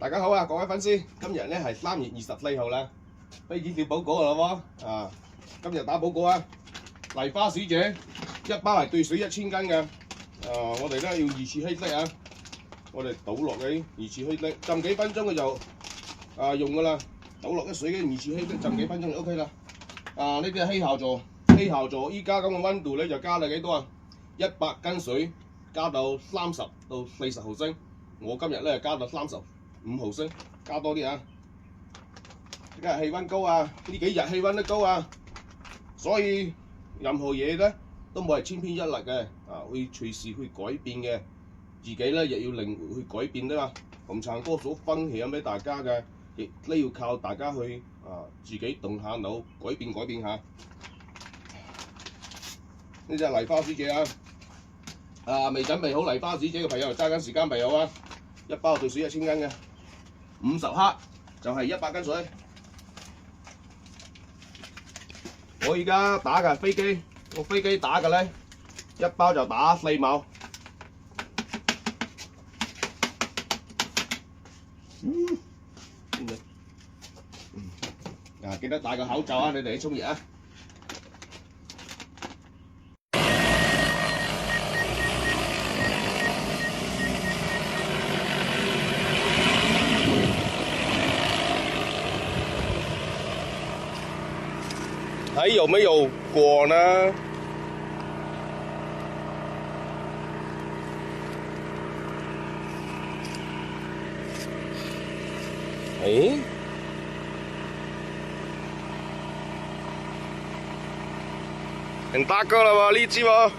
大家好啊，各位粉絲，今日咧係3月24號啦，飛紙跳寶果噶啦喎，今日打寶果啊，麗花小姐一包係兌水1000斤嘅，我哋咧要2次稀釋啊，我哋倒落去2次稀釋，浸幾分鐘佢就用噶啦，倒落啲水嘅2次稀釋，浸幾分鐘就 OK 啦。呢啲係氣效座，依家咁嘅溫度咧就加到幾多啊？100斤水加到30到40毫升，我今日咧加到35毫升，加多啲啊！而家氣温高啊，呢幾日氣温都高啊，所以任何嘢咧都冇係千篇一律嘅，會隨時去改變嘅，自己咧亦要靈活去改變啫嘛。紅橙哥所分享俾大家嘅，亦都要靠大家去自己動下腦，改變下。呢隻麗花小姐未準備好麗花小姐嘅朋友，揸緊時間備好啊！一包兌水1000斤嘅，50克就係100斤水。我而家打嘅飛機，我飛機打嘅咧，一包就打4畝。記得戴個口罩啊！你哋喺沖熱啊！睇有沒有果呢？很大個了吧，荔枝嗎？